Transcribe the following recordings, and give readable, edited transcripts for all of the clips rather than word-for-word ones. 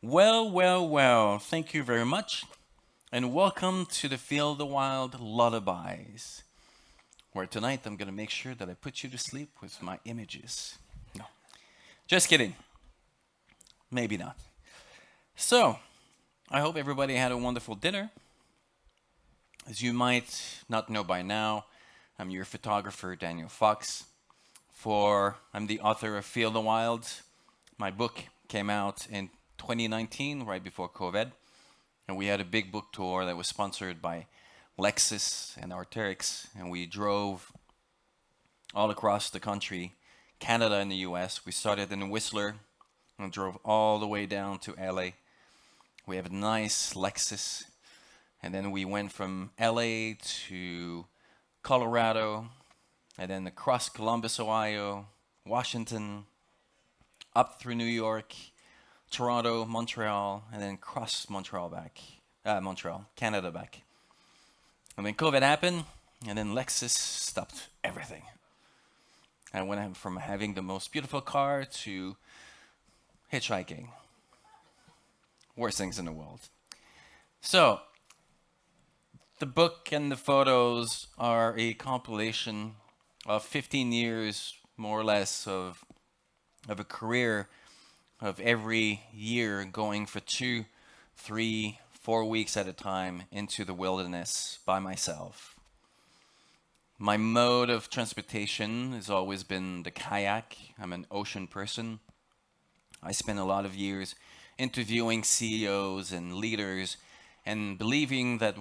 Well, thank you very much, and welcome to the Feel the Wild Lullabies, where tonight I'm gonna make sure that I put you to sleep with my images. No, just kidding. Maybe not. So, I hope everybody had a wonderful dinner. As you might not know by now, I'm your photographer, Daniel Fox. I'm the author of Feel the Wild. My book came out in 2019, right before COVID. And we had a big book tour that was sponsored by Lexus and Arc'teryx, and we drove all across the country, Canada and the US. We started in Whistler and drove all the way down to LA. We have a nice Lexus, and then we went from LA to Colorado, and then across Columbus, Ohio, Washington, up through New York, Toronto, Montreal, and then cross Montreal, Canada back. And then COVID happened, and then Lexus stopped everything. I went from having the most beautiful car to hitchhiking. Worst things in the world. So, the book and the photos are a compilation of 15 years, more or less, of a career of every year going for 2, 3, 4 weeks at a time into the wilderness by myself. My mode of transportation has always been the kayak. I'm an ocean person. I spent a lot of years interviewing CEOs and leaders and believing that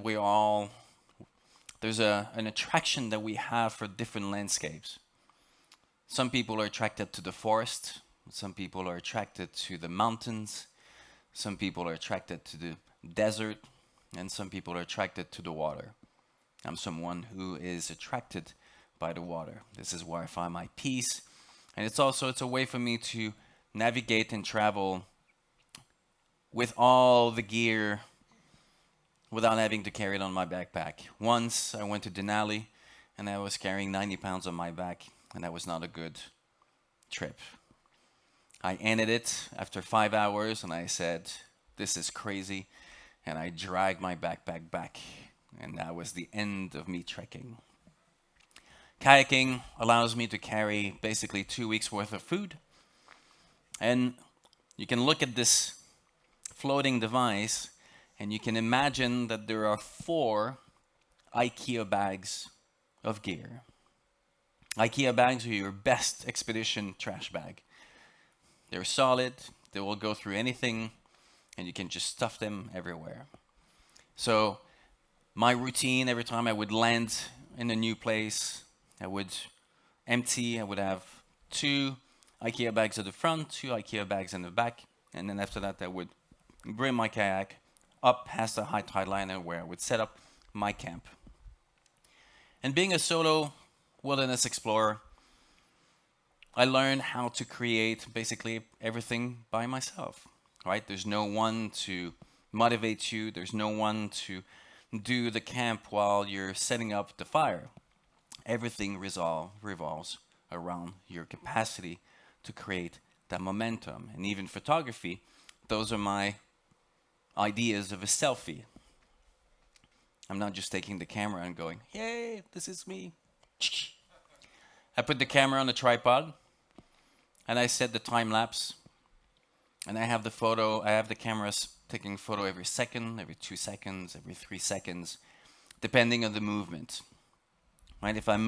there's an attraction that we have for different landscapes. Some people are attracted to the forest. Some people are attracted to the mountains. Some people are attracted to the desert. And some people are attracted to the water. I'm someone who is attracted by the water. This is where I find my peace. And it's a way for me to navigate and travel with all the gear without having to carry it on my backpack. Once I went to Denali and I was carrying 90 pounds on my back, and that was not a good trip. I ended it after 5 hours and I said, this is crazy. And I dragged my backpack back. And that was the end of me trekking. Kayaking allows me to carry basically 2 weeks worth of food. And you can look at this floating device and you can imagine that there are 4 IKEA bags of gear. IKEA bags are your best expedition trash bag. They're solid, they will go through anything, and you can just stuff them everywhere. So my routine, every time I would land in a new place, I would have 2 IKEA bags at the front, 2 IKEA bags in the back, and then after that I would bring my kayak up past the high tide line where I would set up my camp. And being a solo wilderness explorer, I learned how to create basically everything by myself, right? There's no one to motivate you. There's no one to do the camp while you're setting up the fire. Everything revolves around your capacity to create that momentum. And even photography, those are my ideas of a selfie. I'm not just taking the camera and going, yay, this is me. I put the camera on the tripod and I set the time lapse, and I have the cameras taking photo every second, every 2 seconds, every 3 seconds, depending on the movement. Right? If I'm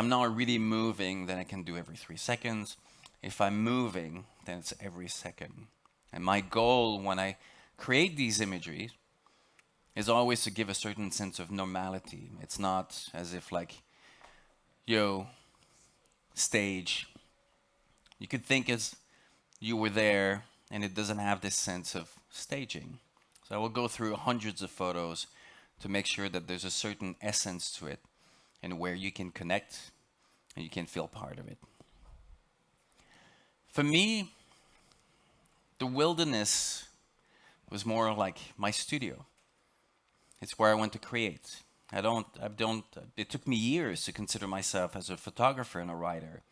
not really moving, then I can do every 3 seconds. If I'm moving, then it's every second. And my goal when I create these imageries is always to give a certain sense of normality. It's not as if like, yo, stage. You could think as you were there, and it doesn't have this sense of staging. So I will go through hundreds of photos to make sure that there's a certain essence to it and where you can connect and you can feel part of it. For me, the wilderness was more like my studio. It's where I went to create. It took me years to consider myself as a photographer and a writer,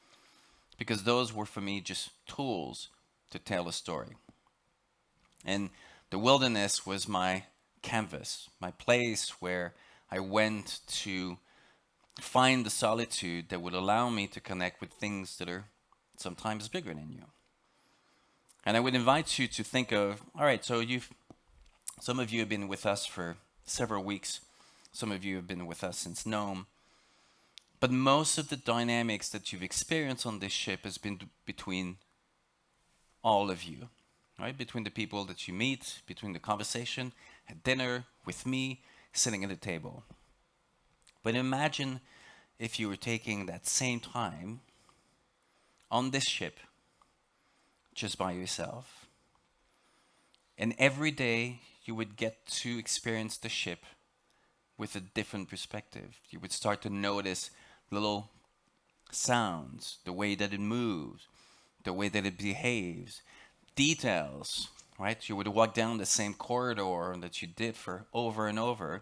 because those were for me just tools to tell a story. And the wilderness was my canvas, my place where I went to find the solitude that would allow me to connect with things that are sometimes bigger than you. And I would invite you to think of, all right, so some of you have been with us for several weeks. Some of you have been with us since Nome. But most of the dynamics that you've experienced on this ship has been between all of you, right? Between the people that you meet, between the conversation at dinner, with me, sitting at the table. But imagine if you were taking that same time on this ship just by yourself. And every day you would get to experience the ship with a different perspective. You would start to notice little sounds, the way that it moves, the way that it behaves, details, right? You would walk down the same corridor that you did for over and over,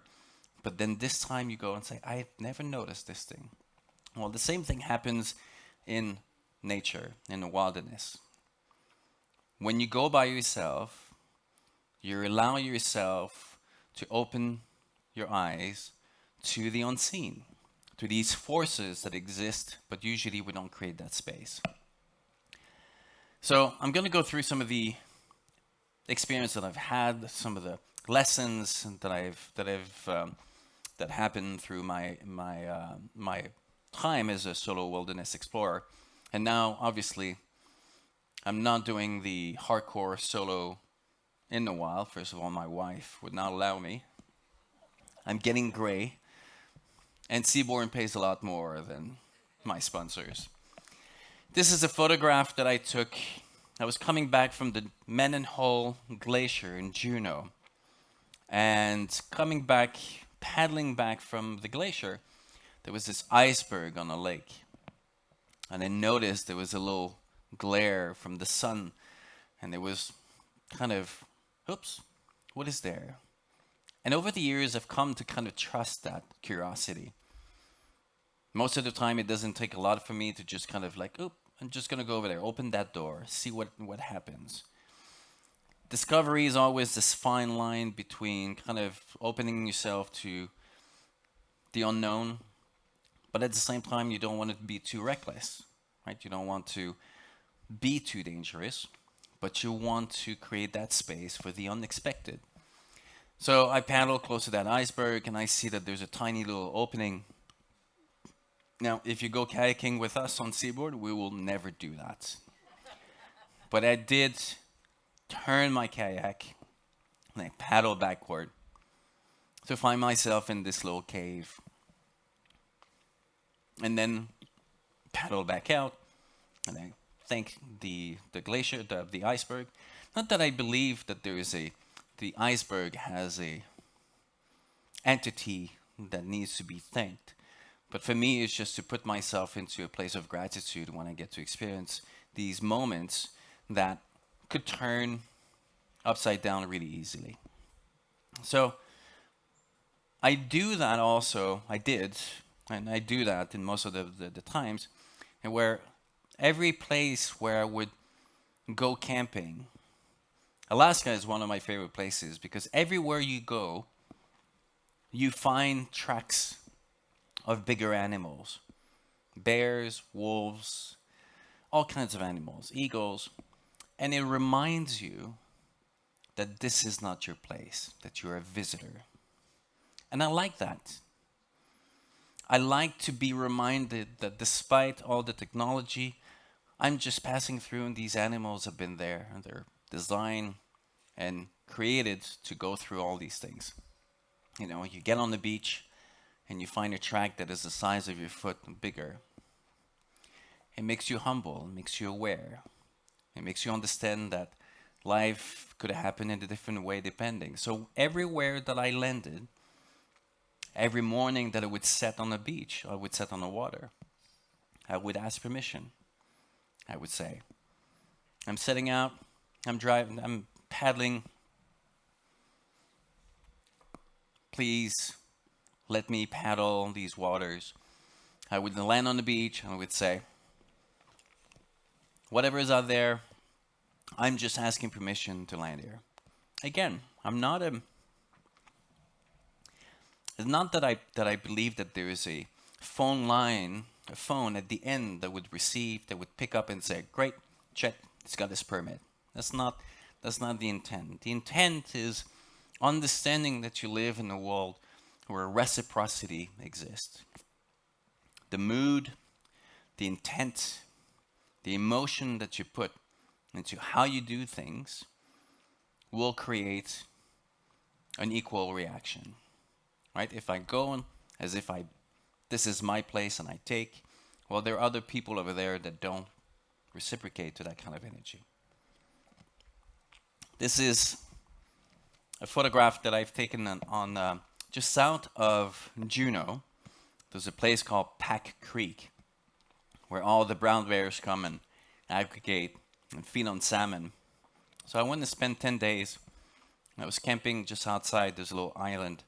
but then this time you go and say, I've never noticed this thing. Well, the same thing happens in nature, in the wilderness. When you go by yourself, you allow yourself to open your eyes to the unseen, to these forces that exist, but usually we don't create that space. So I'm going to go through some of the experience that I've had, some of the lessons that happened through my time as a solo wilderness explorer. And now, obviously, I'm not doing the hardcore solo in the wild. First of all, my wife would not allow me. I'm getting gray, and Seabourn pays a lot more than my sponsors. This is a photograph that I took. I was coming back from the Mendenhall Glacier in Juneau, and paddling back from the glacier, there was this iceberg on a lake. And I noticed there was a little glare from the sun, and there was kind of, oops, what is there? And over the years, I've come to kind of trust that curiosity. Most of the time, it doesn't take a lot for me to just kind of like, oop, I'm just going to go over there, open that door, see what happens. Discovery is always this fine line between kind of opening yourself to the unknown, but at the same time, you don't want it to be too reckless, right? You don't want to be too dangerous, but you want to create that space for the unexpected. So I paddle close to that iceberg, and I see that there's a tiny little opening. Now, if you go kayaking with us on Seabourn, we will never do that. But I did turn my kayak, and I paddle backward to find myself in this little cave. And then paddle back out, and I thank the glacier, the iceberg. Not that I believe that the iceberg has a entity that needs to be thanked. But for me, it's just to put myself into a place of gratitude when I get to experience these moments that could turn upside down really easily. So I do that also, I did, and I do that in most of the times, and where every place where I would go camping, Alaska is one of my favorite places because everywhere you go, you find tracks of bigger animals. Bears, wolves, all kinds of animals, eagles. And it reminds you that this is not your place, that you're a visitor. And I like that. I like to be reminded that despite all the technology, I'm just passing through and these animals have been there and they're designed and created to go through all these things. You know, you get on the beach and you find a track that is the size of your foot and bigger. It makes you humble, it makes you aware. It makes you understand that life could happen in a different way depending. So everywhere that I landed, every morning that I would set on the beach, I would set on the water, I would ask permission. I would say, I'm setting out, I'm driving, I'm paddling. Please let me paddle these waters. I would land on the beach and I would say, whatever is out there, I'm just asking permission to land here. again, it's not that I believe that there is a phone line, a phone at the end that would receive, that would pick up and say, "Great, check, it's got this permit." That's not that's not the intent. The intent is understanding that you live in a world where reciprocity exists. The mood, the intent, the emotion that you put into how you do things will create an equal reaction, right? If I go on as if this is my place and I take, well, there are other people over there that don't reciprocate to that kind of energy. This is a photograph that I've taken on just south of Juneau. There's a place called Pack Creek where all the brown bears come and aggregate and feed on salmon. So I went to spend 10 days. I was camping just outside this little island,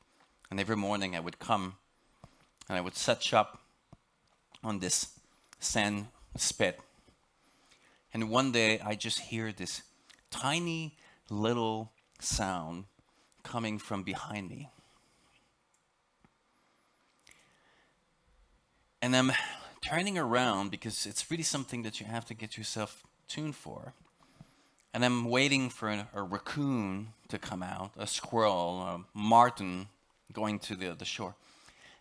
and every morning I would come and I would set shop on this sand spit. And one day I just hear this tiny little sound coming from behind me. And I'm turning around because it's really something that you have to get yourself tuned for. And I'm waiting for a raccoon to come out, a squirrel, a marten going to the shore.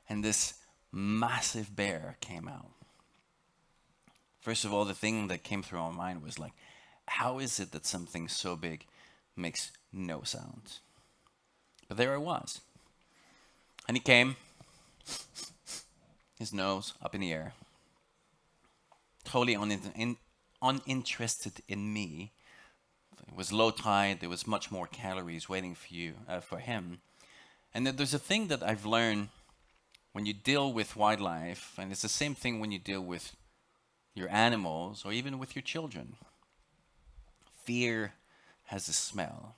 And this massive bear came out. First of all, the thing that came through my mind was like, how is it that something so big makes no sound? But there I was. And he came, his nose up in the air, totally uninterested in me. It was low tide. There was much more calories waiting for him. And there's a thing that I've learned when you deal with wildlife, and it's the same thing when you deal with your animals or even with your children. Fear has a smell.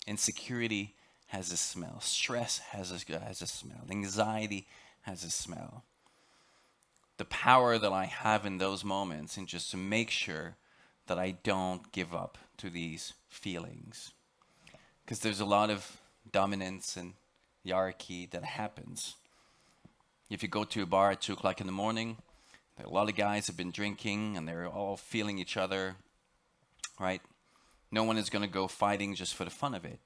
Insecurity has a smell. Stress has a smell. Anxiety has a smell. The power that I have in those moments and just to make sure that I don't give up to these feelings. Because there's a lot of dominance and hierarchy that happens. If you go to a bar at 2 o'clock in the morning, a lot of guys have been drinking and they're all feeling each other, right? No one is going to go fighting just for the fun of it.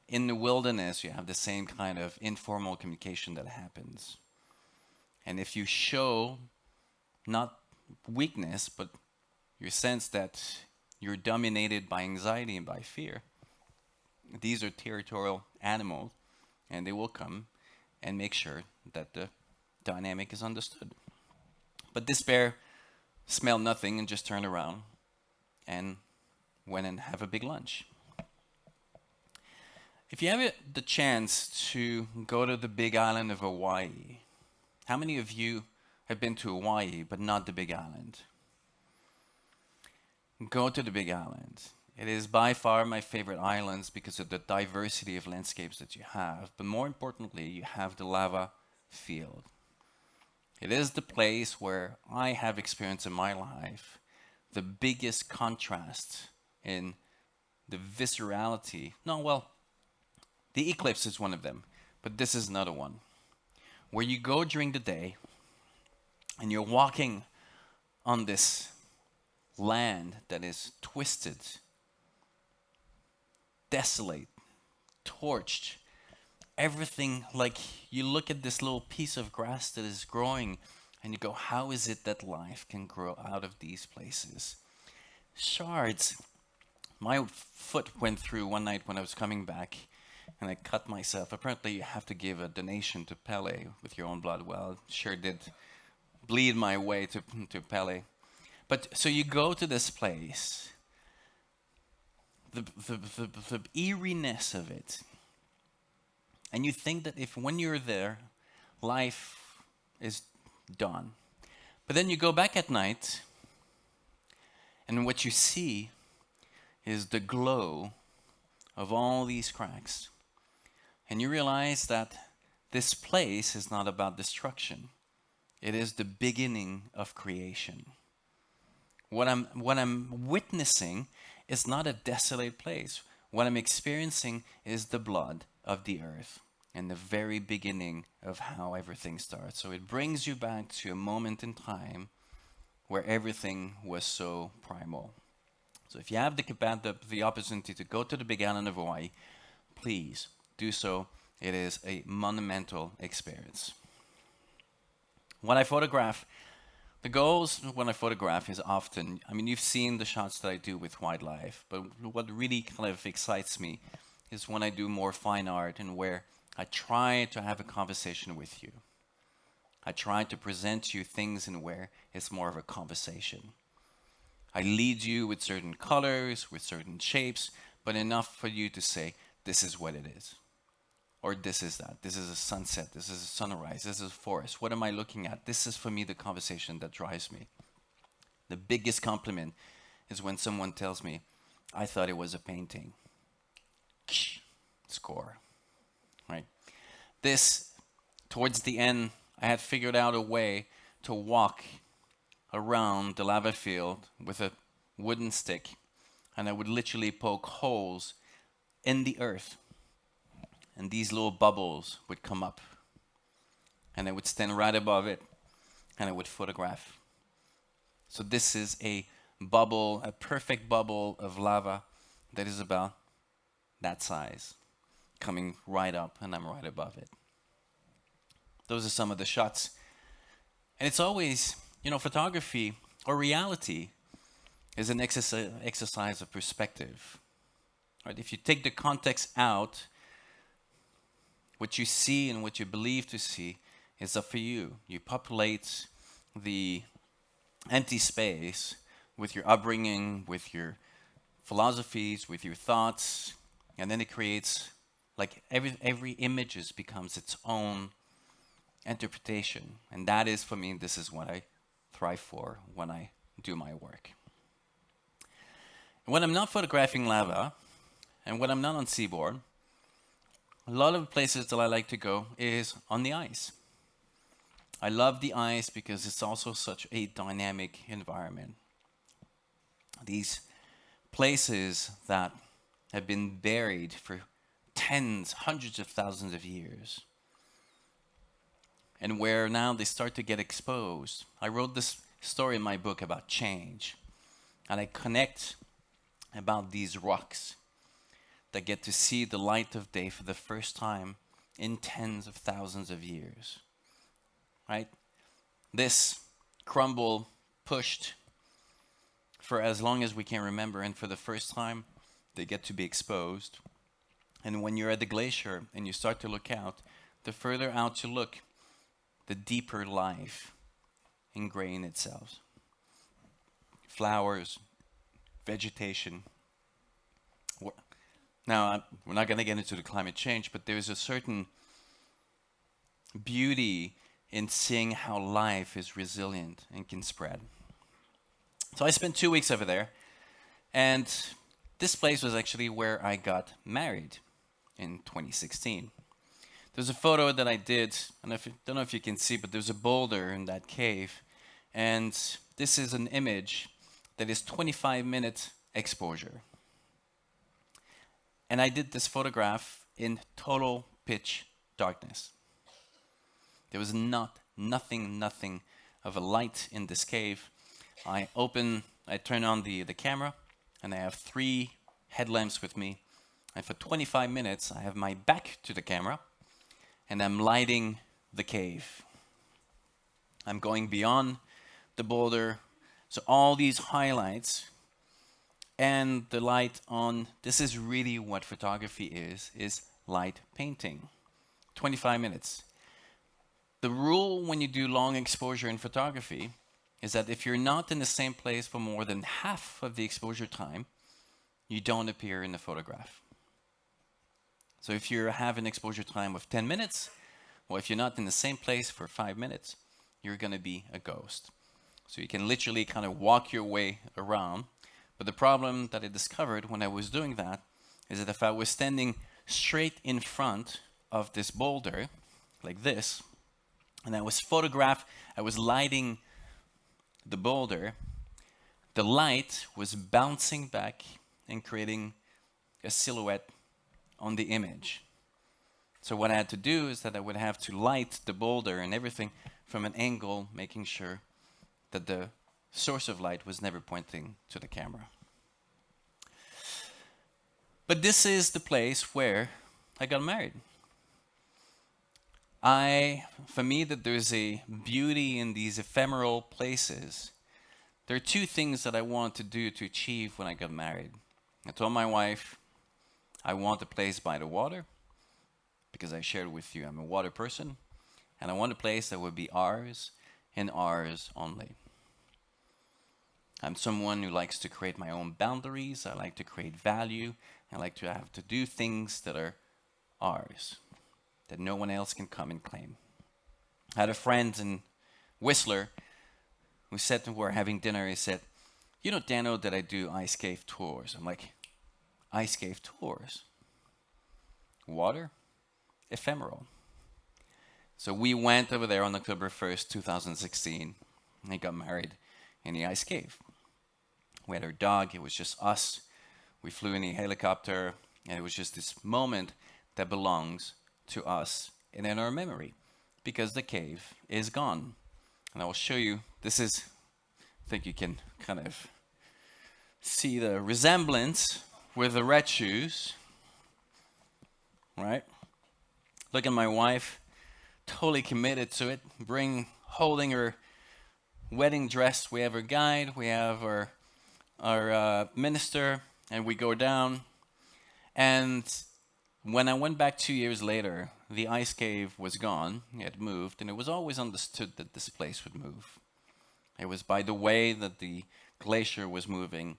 In the wilderness, you have the same kind of informal communication that happens. And if you show not weakness, but your sense that you're dominated by anxiety and by fear, these are territorial animals, and they will come and make sure that the dynamic is understood. But this bear smelled nothing and just turned around and went and have a big lunch. If you have the chance to go to the big island of Hawaii, how many of you have been to Hawaii but not the big island? Go to the big island. It is by far my favorite islands because of the diversity of landscapes that you have. But more importantly, you have the lava field. It is the place where I have experienced in my life the biggest contrast in the viscerality. No, well, the eclipse is one of them, but this is another one. Where you go during the day and you're walking on this land that is twisted, desolate, torched, everything, like you look at this little piece of grass that is growing and you go, how is it that life can grow out of these places? Shards. My foot went through one night when I was coming back and I cut myself. Apparently you have to give a donation to Pele with your own blood. Well, sure did bleed my way to Pele. But so you go to this place, the eeriness of it, and you think that if when you're there, life is done. But then you go back at night, and what you see is the glow of all these cracks. And you realize that this place is not about destruction. It is the beginning of creation. What I'm witnessing is not a desolate place. what I'm experiencing is the blood of the earth and the very beginning of how everything starts. So it brings you back to a moment in time where everything was so primal. So if you have the opportunity to go to the Big Island of Hawaii, please do so. It is a monumental experience. When I photograph, the goals when I photograph is often, I mean, you've seen the shots that I do with wildlife, but what really kind of excites me is when I do more fine art and where I try to have a conversation with you. I try to present you things in where it's more of a conversation. I lead you with certain colors, with certain shapes, but enough for you to say, this is what it is. Or this is that. This is a sunset. This is a sunrise. This is a forest. What am I looking at? This is for me the conversation that drives me. The biggest compliment is when someone tells me, I thought it was a painting. Score. Right? This, towards the end, I had figured out a way to walk around the lava field with a wooden stick, and I would literally poke holes in the earth, and these little bubbles would come up, and I would stand right above it, and I would photograph. So this is a bubble, a perfect bubble of lava that is about that size, coming right up, and I'm right above it. Those are some of the shots. And it's always, photography or reality is an exercise of perspective. Right? If you take the context out, what you see and what you believe to see is up for you. You populate the empty space with your upbringing, with your philosophies, with your thoughts, and then it creates, like every image becomes its own interpretation. And that is, for me, this is what I thrive for when I do my work. When I'm not photographing lava, and when I'm not on Seabourn, a lot of places that I like to go is on the ice. I love the ice because it's also such a dynamic environment. These places that have been buried for tens, hundreds of thousands of years, and where now they start to get exposed. I wrote this story in my book about change, and I connect about these rocks that get to see the light of day for the first time in tens of thousands of years, right? This crumble pushed for as long as we can remember, and for the first time, they get to be exposed. And when you're at the glacier and you start to look out, the further out you look, the deeper life ingrain itself. Flowers, vegetation. Now, we're not going to get into the climate change, but there's a certain beauty in seeing how life is resilient and can spread. So I spent 2 weeks over there, and this place was actually where I got married in 2016. There's a photo that I did, and I don't know if you can see, but there's a boulder in that cave. And this is an image that is 25-minute exposure. And I did this photograph in total pitch darkness. There was nothing of a light in this cave. I turn on the camera, and I have 3 headlamps with me. And for 25 minutes, I have my back to the camera, and I'm lighting the cave. I'm going beyond the boulder. So all these highlights and the light on, this is really what photography is light painting. 25 minutes. The rule when you do long exposure in photography is that if you're not in the same place for more than half of the exposure time, you don't appear in the photograph. So if you have an exposure time of 10 minutes, or if you're not in the same place for 5 minutes, you're going to be a ghost. So you can literally kind of walk your way around. But the problem that I discovered when I was doing that is that if I was standing straight in front of this boulder, like this, and I was lighting the boulder, the light was bouncing back and creating a silhouette on the image. So what I had to do is that I would have to light the boulder and everything from an angle, making sure that the source of light was never pointing to the camera. But this is the place where I got married. For me, that there's a beauty in these ephemeral places. There are two things that I want to do to achieve when I got married. I told my wife, I want a place by the water, because I shared with you I'm a water person, and I want a place that would be ours and ours only. I'm someone who likes to create my own boundaries. I like to create value. I like to have to do things that are ours, that no one else can come and claim. I had a friend in Whistler who said when we were having dinner, he said, you know, Dano, that I do ice cave tours. I'm like, ice cave tours? Water? Ephemeral. So we went over there on October 1st, 2016, and got married in the ice cave. We had our dog, it was just us. We flew in a helicopter, and it was just this moment that belongs to us and in our memory, because the cave is gone. And I will show you, this is, I think you can kind of see the resemblance with the red shoes, right? Look at my wife, totally committed to it, holding her wedding dress. We have our guide, we have our minister, and we go down. And when I went back 2 years later, the ice cave was gone, it had moved, and it was always understood that this place would move. It was by the way that the glacier was moving.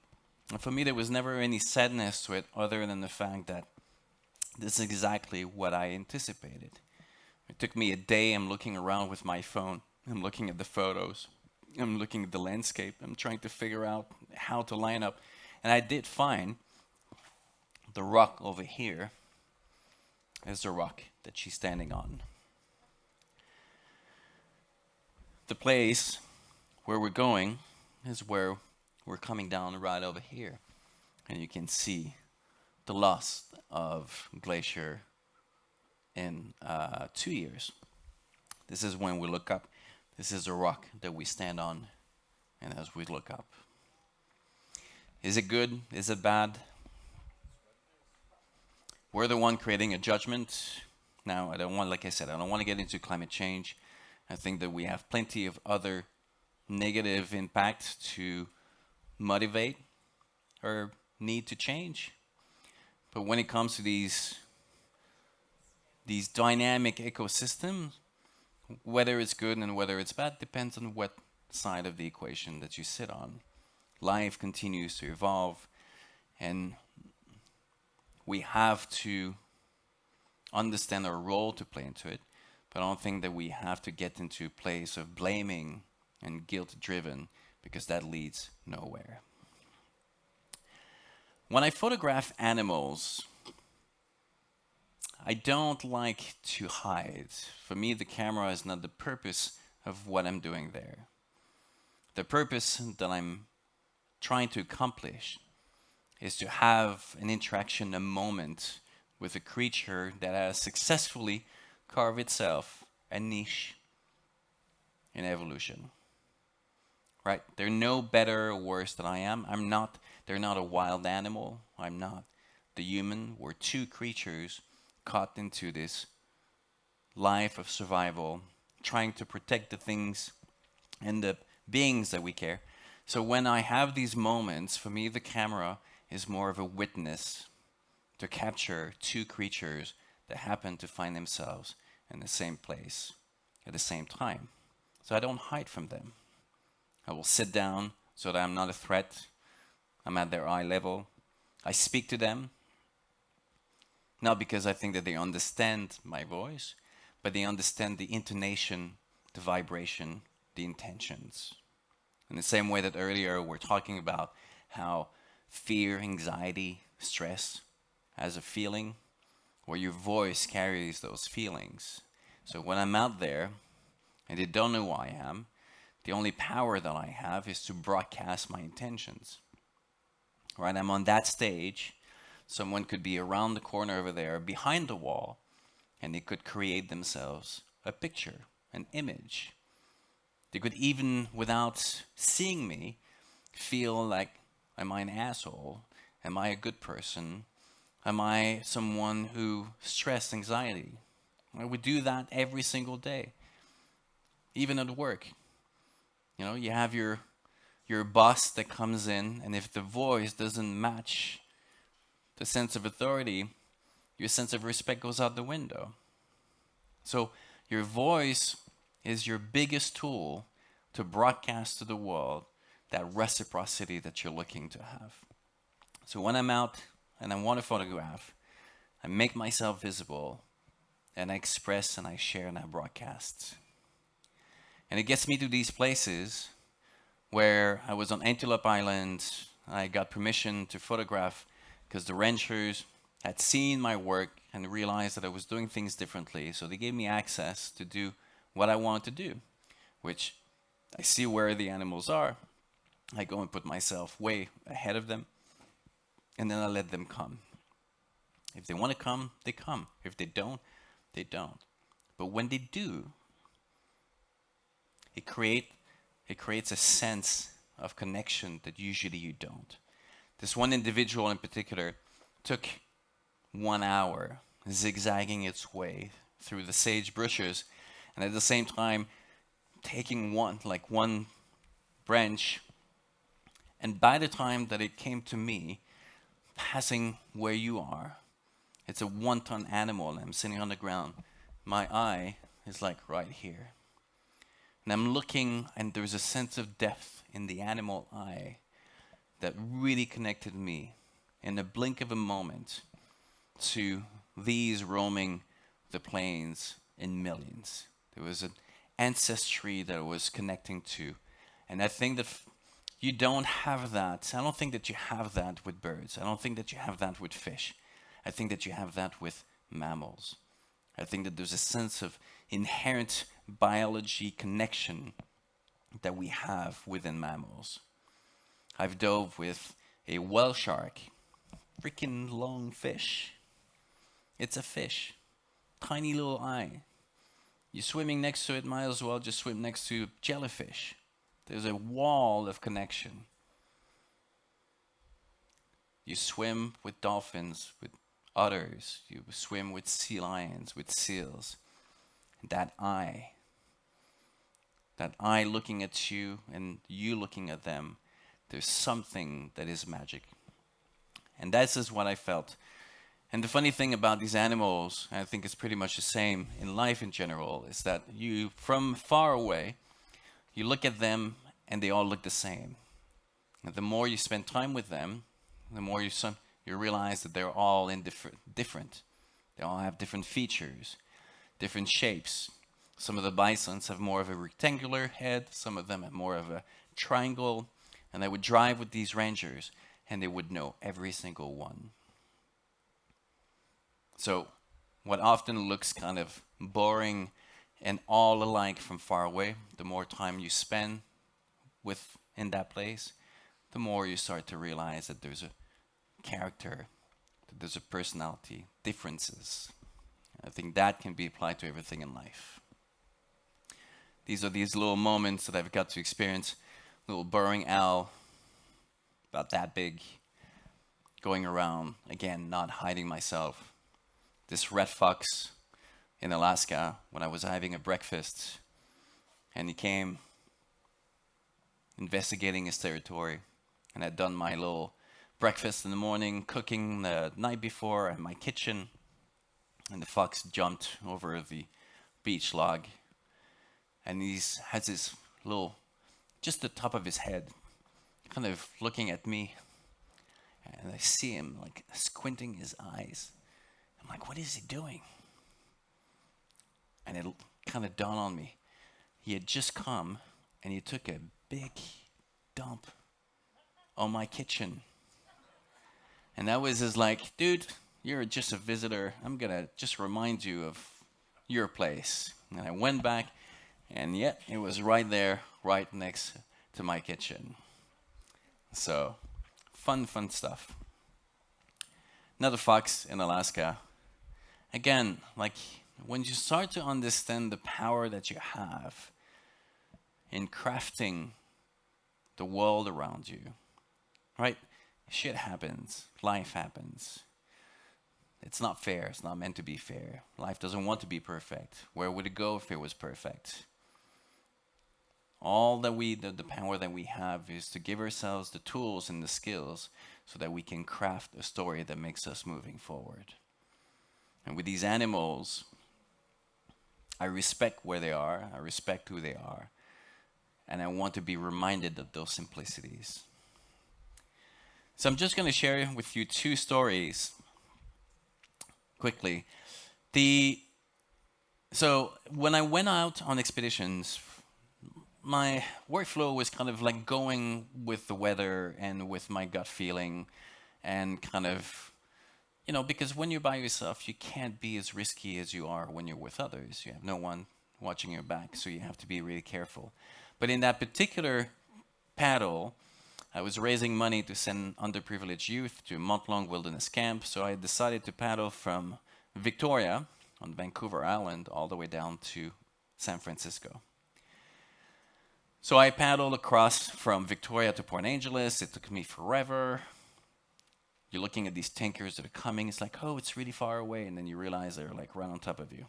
And for me, there was never any sadness to it other than the fact that this is exactly what I anticipated. It took me a day. I'm looking around with my phone. I'm looking at the photos. I'm looking at the landscape. I'm trying to figure out how to line up. And I did find the rock over here is the rock that she's standing on. The place where we're going is where we're coming down right over here. And you can see the loss of glacier in 2 years. This is when we look up. This is a rock that we stand on, and as we look up. Is it good? Is it bad? We're the one creating a judgment. Now, like I said, I don't want to get into climate change. I think that we have plenty of other negative impacts to motivate our need to change. But when it comes to these dynamic ecosystems, whether it's good and whether it's bad depends on what side of the equation that you sit on. Life continues to evolve, and we have to understand our role to play into it, but I don't think that we have to get into a place of blaming and guilt-driven, because that leads nowhere. When I photograph animals, I don't like to hide. For me, the camera is not the purpose of what I'm doing there. The purpose that I'm trying to accomplish is to have an interaction, a moment with a creature that has successfully carved itself a niche in evolution. Right? They're no better or worse than I am. They're not a wild animal. I'm not. The human, we're two creatures caught into this life of survival, trying to protect the things and the beings that we care. So when I have these moments, for me, the camera is more of a witness to capture two creatures that happen to find themselves in the same place at the same time. So I don't hide from them. I will sit down so that I'm not a threat. I'm at their eye level. I speak to them, not because I think that they understand my voice, but they understand the intonation, the vibration, the intentions. In the same way that earlier we're talking about how fear, anxiety, stress has a feeling, where your voice carries those feelings. So when I'm out there and they don't know who I am, the only power that I have is to broadcast my intentions. Right? I'm on that stage Someone could be around the corner over there, behind the wall, and they could create themselves a picture, an image. They could even, without seeing me, feel like, am I an asshole? Am I a good person? Am I someone who stress anxiety? We do that every single day, even at work. You know, you have your boss that comes in, and if the voice doesn't match the sense of authority, your sense of respect goes out the window. So your voice is your biggest tool to broadcast to the world that reciprocity that you're looking to have. So when I'm out and I want to photograph, I make myself visible and I express and I share and I broadcast. And it gets me to these places where I was on Antelope Island. I got permission to photograph because the ranchers had seen my work and realized that I was doing things differently. So they gave me access to do what I wanted to do, which I see where the animals are. I go and put myself way ahead of them, and then I let them come. If they want to come, they come. If they don't, they don't. But when they do, it creates a sense of connection that usually you don't. This one individual in particular took 1 hour zigzagging its way through the sage bushes, and at the same time taking one branch, and by the time that it came to me, passing where you are, it's a 1-ton animal and I'm sitting on the ground. My eye is like right here. And I'm looking, and there's a sense of depth in the animal eye that really connected me in a blink of a moment to these roaming the plains in millions. There was an ancestry that I was connecting to. And I think that you don't have that. I don't think that you have that with birds. I don't think that you have that with fish. I think that you have that with mammals. I think that there's a sense of inherent biology connection that we have within mammals. I've dove with a whale shark, freaking long fish. It's a fish, tiny little eye. You're swimming next to it, might as well just swim next to jellyfish. There's a wall of connection. You swim with dolphins, with otters. You swim with sea lions, with seals. That eye looking at you and you looking at them, there's something that is magic. And that's just what I felt. And the funny thing about these animals, I think it's pretty much the same in life in general, is that you, from far away, you look at them and they all look the same. And the more you spend time with them, the more you realize that they're all different. They all have different features, different shapes. Some of the bisons have more of a rectangular head, some of them have more of a triangle, and I would drive with these rangers and they would know every single one. So what often looks kind of boring and all alike from far away, the more time you spend in that place, the more you start to realize that there's a character, that there's a personality, differences. I think that can be applied to everything in life. These are these little moments that I've got to experience. Little burrowing owl, about that big, going around, again, not hiding myself. This red fox in Alaska when I was having a breakfast, and he came investigating his territory, and I'd done my little breakfast in the morning, cooking the night before in my kitchen, and the fox jumped over the beach log, and he has this little, just the top of his head, kind of looking at me, and I see him like squinting his eyes. I'm like, what is he doing? And it kind of dawned on me. He had just come and he took a big dump on my kitchen. And that was his like, dude, you're just a visitor. I'm going to just remind you of your place. And I went back, and yet it was right there, right next to my kitchen. So, fun stuff. Another fox in Alaska. Again, like when you start to understand the power that you have in crafting the world around you, right? Shit happens, life happens. It's not fair, it's not meant to be fair. Life doesn't want to be perfect. Where would it go if it was perfect? All that the power that we have is to give ourselves the tools and the skills so that we can craft a story that makes us moving forward. And with these animals, I respect where they are, I respect who they are, and I want to be reminded of those simplicities. So I'm just going to share with you two stories quickly. So when I went out on expeditions, my workflow was kind of like going with the weather and with my gut feeling, and kind of, because when you're by yourself, you can't be as risky as you are when you're with others. You have no one watching your back, so you have to be really careful. But in that particular paddle, I was raising money to send underprivileged youth to a month-long wilderness camp, so I decided to paddle from Victoria on Vancouver Island all the way down to San Francisco. So I paddled across from Victoria to Port Angeles. It took me forever. You're looking at these tankers that are coming. It's like, oh, it's really far away, and then you realize they're like right on top of you.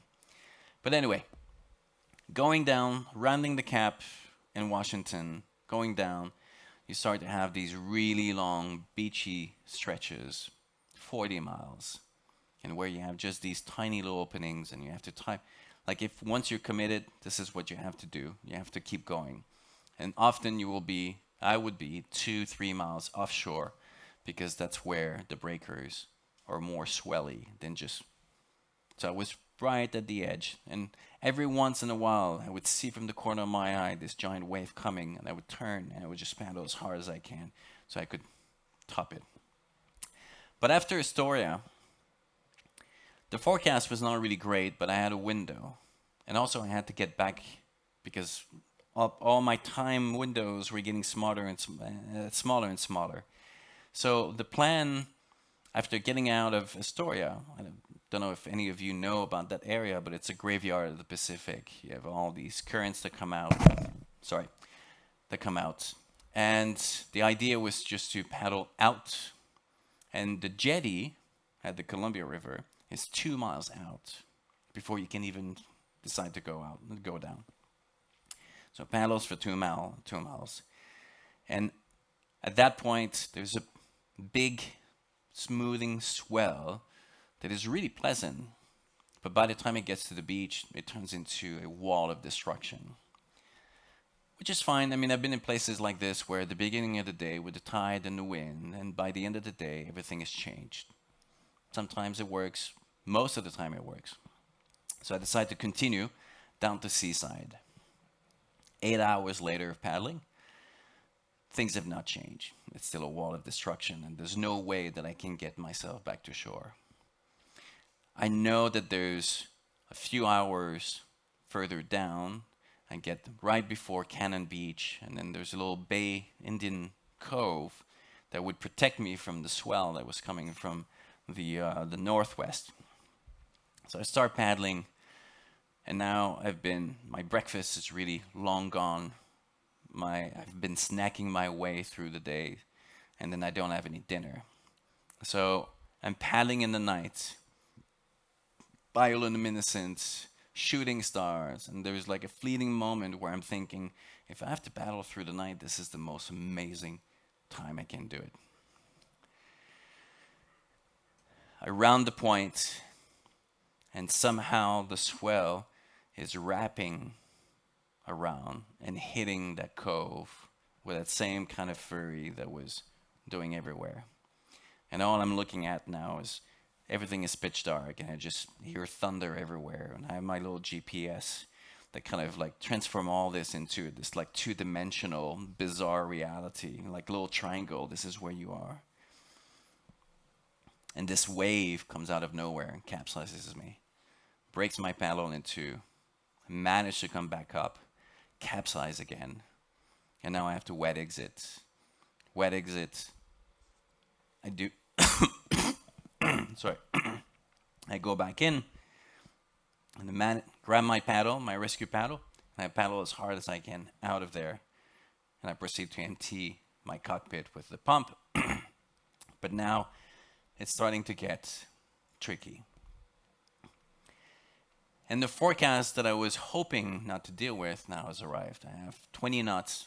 But anyway, going down, rounding the cap in Washington, going down, you start to have these really long, beachy stretches, 40 miles, and where you have just these tiny little openings, and you have to type. Like if once you're committed, this is what you have to do. You have to keep going. And often I would be 2-3 miles offshore, because that's where the breakers are more swelly than just. So I was right at the edge, and every once in a while I would see from the corner of my eye this giant wave coming, and I would turn and I would just paddle as hard as I can so I could top it. But after Astoria, the forecast was not really great, but I had a window, and also I had to get back because all my time windows were getting smaller and smaller. So the plan, after getting out of Astoria, I don't know if any of you know about that area, but it's a graveyard of the Pacific. You have all these currents that come out. And the idea was just to paddle out. And the jetty at the Columbia River is 2 miles out before you can even decide to go down. So paddles for 2 miles. And at that point, there's a big smoothing swell that is really pleasant, but by the time it gets to the beach, it turns into a wall of destruction, which is fine. I mean, I've been in places like this where at the beginning of the day with the tide and the wind, and by the end of the day, everything has changed. Sometimes it works, most of the time it works. So I decided to continue down to Seaside. 8 hours later of paddling, things have not changed. It's still a wall of destruction, and there's no way that I can get myself back to shore. I know that there's a few hours further down. I get right before Cannon Beach, and then there's a little bay, Indian Cove, that would protect me from the swell that was coming from the northwest. So I start paddling, and now my breakfast is really long gone. I've been snacking my way through the day, and then I don't have any dinner. So I'm paddling in the night, bioluminescence, shooting stars, and there's like a fleeting moment where I'm thinking, if I have to paddle through the night, this is the most amazing time I can do it. I round the point, and somehow the swell is wrapping around and hitting that cove with that same kind of fury that was doing everywhere. And all I'm looking at now is everything is pitch dark, and I just hear thunder everywhere, and I have my little GPS that kind of like transform all this into this like two-dimensional bizarre reality, like a little triangle. This is where you are. And this wave comes out of nowhere and capsizes me, breaks my paddle in two, manage to come back up, capsize again, and now I have to wet exit. I do Sorry. I go back in, and the man grab my paddle, my rescue paddle, and I paddle as hard as I can out of there. And I proceed to empty my cockpit with the pump. But now it's starting to get tricky. And the forecast that I was hoping not to deal with now has arrived. I have 20 knots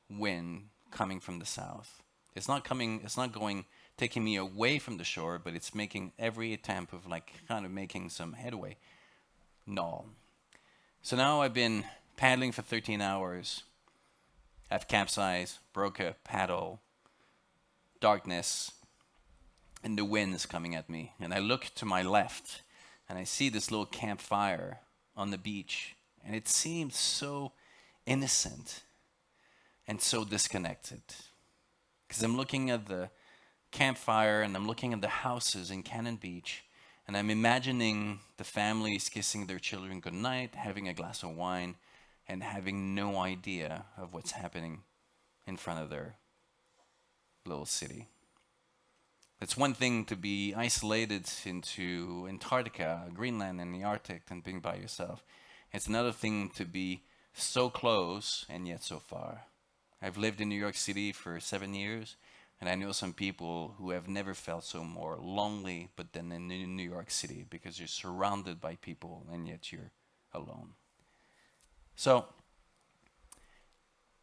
wind coming from the south. It's not going, taking me away from the shore, but it's making every attempt of like kind of making some headway null. So now I've been paddling for 13 hours. I've capsized, broke a paddle, darkness, and the wind is coming at me. And I look to my left, and I see this little campfire on the beach. And it seems so innocent and so disconnected. Because I'm looking at the campfire, and I'm looking at the houses in Cannon Beach, and I'm imagining the families kissing their children goodnight, having a glass of wine, and having no idea of what's happening in front of their little city. It's one thing to be isolated into Antarctica, Greenland, and the Arctic and being by yourself. It's another thing to be so close and yet so far. I've lived in New York City for 7 years, and I know some people who have never felt so more lonely, but then in New York City, because you're surrounded by people and yet you're alone. So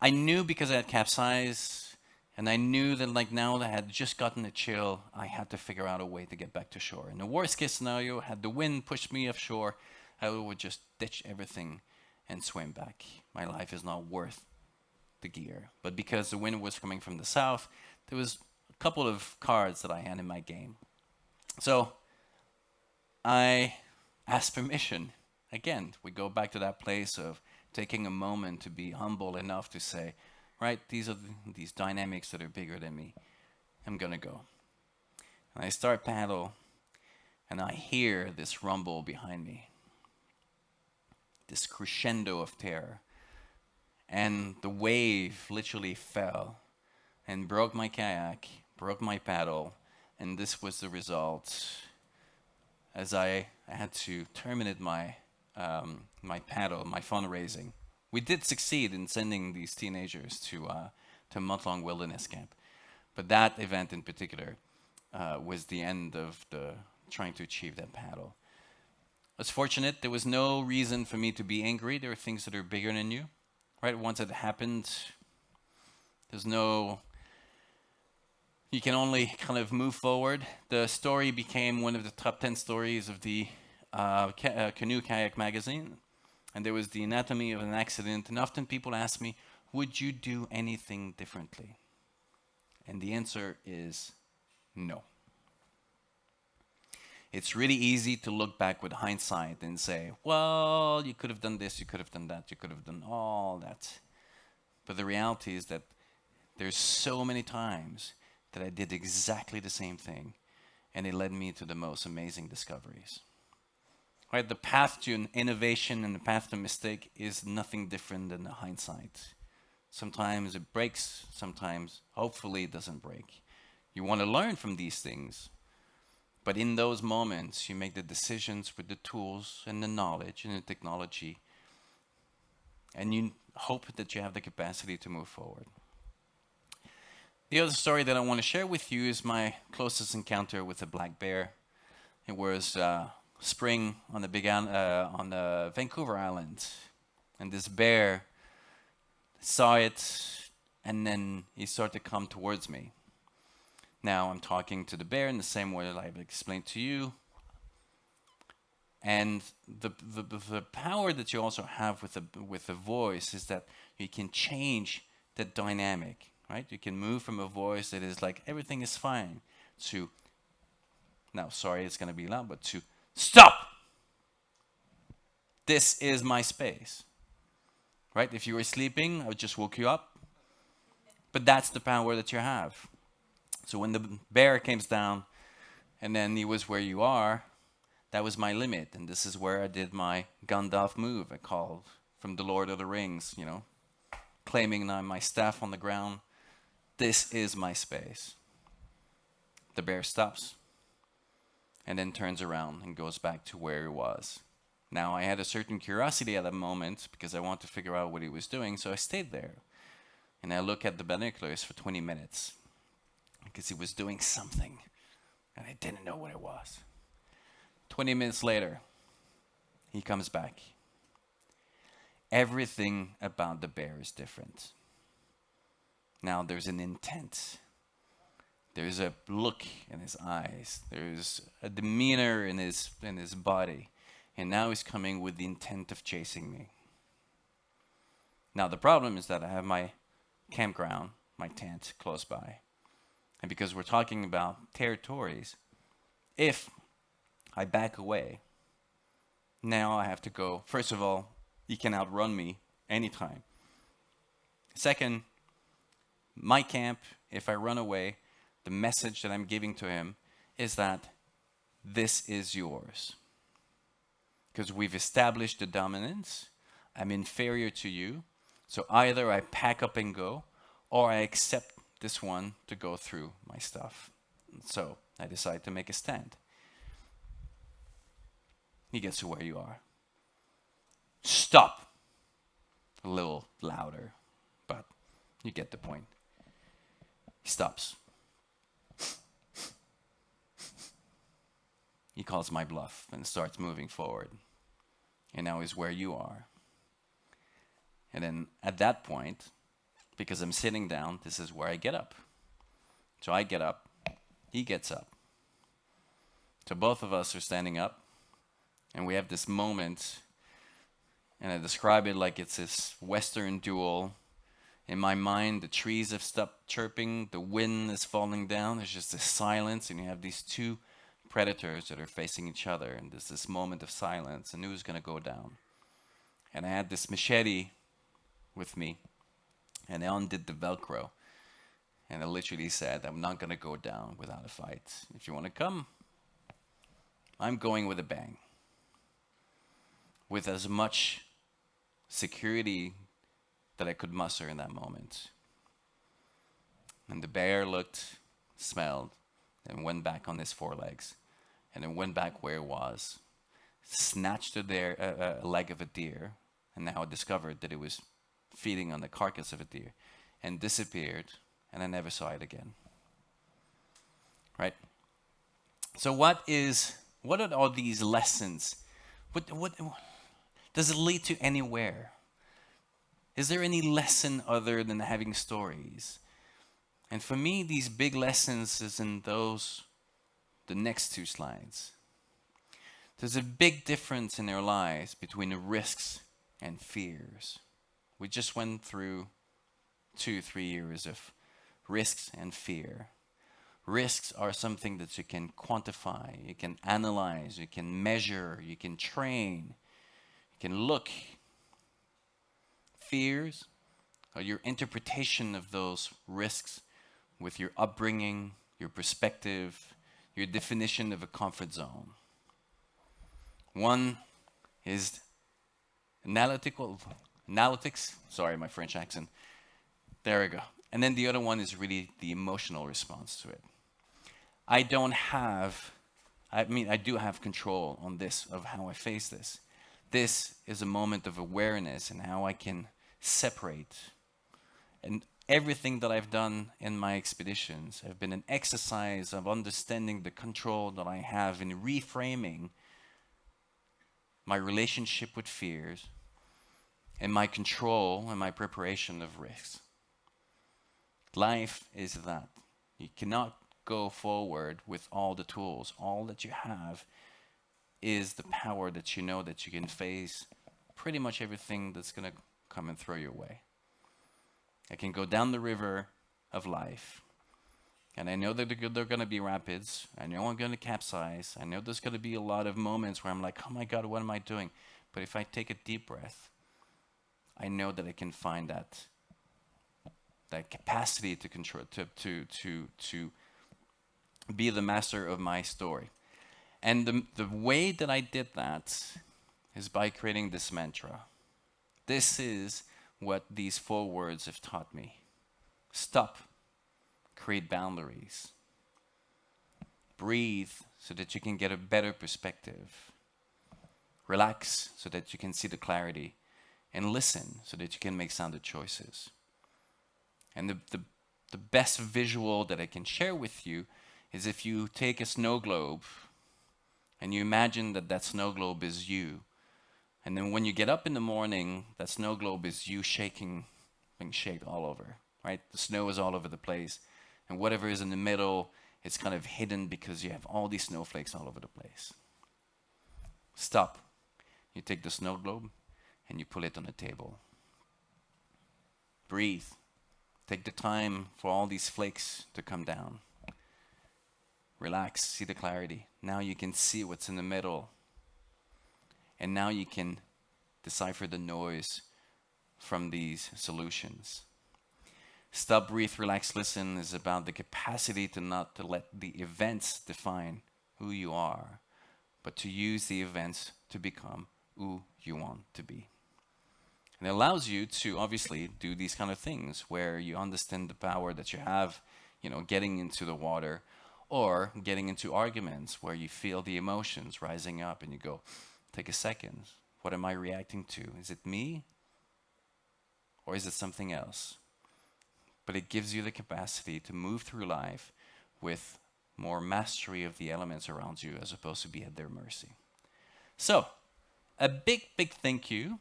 I knew, because I had capsized, and I knew that like now that I had just gotten a chill, I had to figure out a way to get back to shore. In the worst case scenario, had the wind pushed me offshore, I would just ditch everything and swim back. My life is not worth the gear. But because the wind was coming from the south, there was a couple of cards that I had in my game. So I asked permission. Again, we go back to that place of taking a moment to be humble enough to say, right, these are these dynamics that are bigger than me. I'm gonna go. And I start paddle, and I hear this rumble behind me, this crescendo of terror. And the wave literally fell and broke my kayak, broke my paddle, and this was the result. As I had to terminate my my paddle, my fundraising. We did succeed in sending these teenagers to a month-long wilderness camp, but that event in particular was the end of the trying to achieve that paddle. I was fortunate. There was no reason for me to be angry. There are things that are bigger than you, right? Once it happened, there's no. You can only kind of move forward. The story became one of the top 10 stories of the Canoe Kayak magazine. And there was the anatomy of an accident. And often people ask me, would you do anything differently? And the answer is no. It's really easy to look back with hindsight and say, well, you could have done this, you could have done that, you could have done all that. But the reality is that there's so many times that I did exactly the same thing, and it led me to the most amazing discoveries. Right, the path to an innovation and the path to mistake is nothing different than the hindsight. Sometimes it breaks, sometimes hopefully it doesn't break. You want to learn from these things, but in those moments you make the decisions with the tools and the knowledge and the technology, and you hope that you have the capacity to move forward. The other story that I want to share with you is my closest encounter with a black bear. It was spring on the Vancouver Island, and this bear saw it, and then he started to come towards me. Now I'm talking to the bear in the same way that I've explained to you, and the power that you also have with the voice is that you can change the dynamic. Right? You can move from a voice that is like, everything is fine, to, now sorry, it's going to be loud, but to, stop! This is my space. Right? If you were sleeping, I would just woke you up. But that's the power that you have. So when the bear comes down, and then he was where you are, that was my limit. And this is where I did my Gandalf move, I called, from the Lord of the Rings, you know, claiming my staff on the ground. This is my space. The bear stops. and then turns around and goes back to where he was. Now, I had a certain curiosity at that moment because I wanted to figure out what he was doing, so I stayed there. And I looked at the binoculars for 20 minutes because he was doing something, and I didn't know what it was. 20 minutes later, he comes back. Everything about the bear is different. Now, there's an intent. There's a look in his eyes. There's a demeanor in his body. And now he's coming with the intent of chasing me. Now, the problem is that I have my campground, my tent, close by. And because we're talking about territories, if I back away, now I have to go. First of all, he can outrun me anytime. Second, my camp, if I run away, the message that I'm giving to him is that this is yours. Because we've established the dominance, I'm inferior to you, so either I pack up and go, or I accept this one to go through my stuff. So I decide to make a stand. He gets to where you are. Stop! A little louder, but you get the point. He stops. He calls my bluff and starts moving forward. And now he's where you are. And then at that point, because I'm sitting down, this is where I get up. So I get up, he gets up. So both of us are standing up, and we have this moment, and I describe it like it's this Western duel. In my mind, the trees have stopped chirping, the wind is falling down, there's just this silence, and you have these two predators that are facing each other, and there's this moment of silence, and who's gonna go down? And I had this machete with me, and I undid the Velcro, and I literally said, I'm not gonna go down without a fight. If you wanna come, I'm going with a bang. With as much security that I could muster in that moment. And the bear looked, smelled, and went back on his forelegs, and then went back where it was, snatched a leg of a deer, and now discovered that it was feeding on the carcass of a deer, and disappeared, and I never saw it again. Right? So what are all these lessons? What does it lead to anywhere? Is there any lesson other than having stories? And for me, these big lessons is in the next two slides. There's a big difference in our lives between risks and fears. We just went through 2-3 years of risks and fear. Risks are something that you can quantify, you can analyze, you can measure, you can train, you can look. Fears are your interpretation of those risks with your upbringing, your perspective, your definition of a comfort zone. One is analytics, sorry, my French accent. There we go. And then the other one is really the emotional response to it. I do have control on this, of how I face this. This is a moment of awareness and how I can separate. And everything that I've done in my expeditions have been an exercise of understanding the control that I have in reframing my relationship with fears and my control and my preparation of risks. Life is that. You cannot go forward with all the tools. All that you have is the power that you know that you can face pretty much everything that's going to come and throw your way. I can go down the river of life, and I know that there are going to be rapids. I know I'm going to capsize. I know there's going to be a lot of moments where I'm like, oh my God, what am I doing? But if I take a deep breath, I know that I can find that capacity to control, to be the master of my story. And the way that I did that is by creating this mantra. This is what these 4 words have taught me. Stop, create boundaries. Breathe, so that you can get a better perspective. Relax so that you can see the clarity. And listen so that you can make sounded choices. And the best visual that I can share with you is if you take a snow globe and you imagine that that snow globe is you. And then when you get up in the morning, that snow globe is you shaking, being shaked all over, right? The snow is all over the place. And whatever is in the middle, it's kind of hidden because you have all these snowflakes all over the place. Stop. You take the snow globe and you pull it on the table. Breathe. Take the time for all these flakes to come down. Relax, see the clarity. Now you can see what's in the middle. And now you can decipher the noise from these solutions. Stop, breathe, relax, listen is about the capacity to not to let the events define who you are, but to use the events to become who you want to be. And it allows you to obviously do these kind of things where you understand the power that you have, getting into the water or getting into arguments where you feel the emotions rising up and you go, take a second. What am I reacting to? Is it me? Or is it something else? But it gives you the capacity to move through life with more mastery of the elements around you as opposed to be at their mercy. So, a big, big thank you.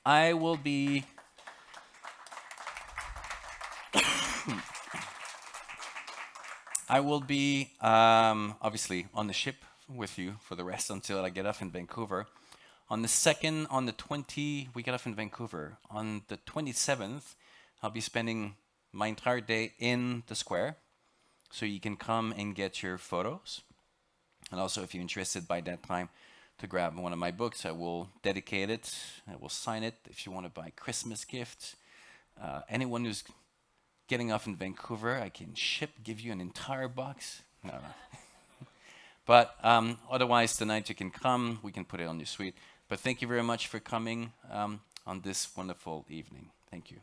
I will be obviously on the ship with you for the rest until I get off in Vancouver. On the 20th, we get off in Vancouver. On the 27th, I'll be spending my entire day in the square. So you can come and get your photos. And also, if you're interested by that time to grab one of my books, I will dedicate it. I will sign it. If you want to buy Christmas gifts, anyone who's getting off in Vancouver, I can give you an entire box. No. But otherwise, tonight you can come. We can put it on your suite. But thank you very much for coming on this wonderful evening. Thank you.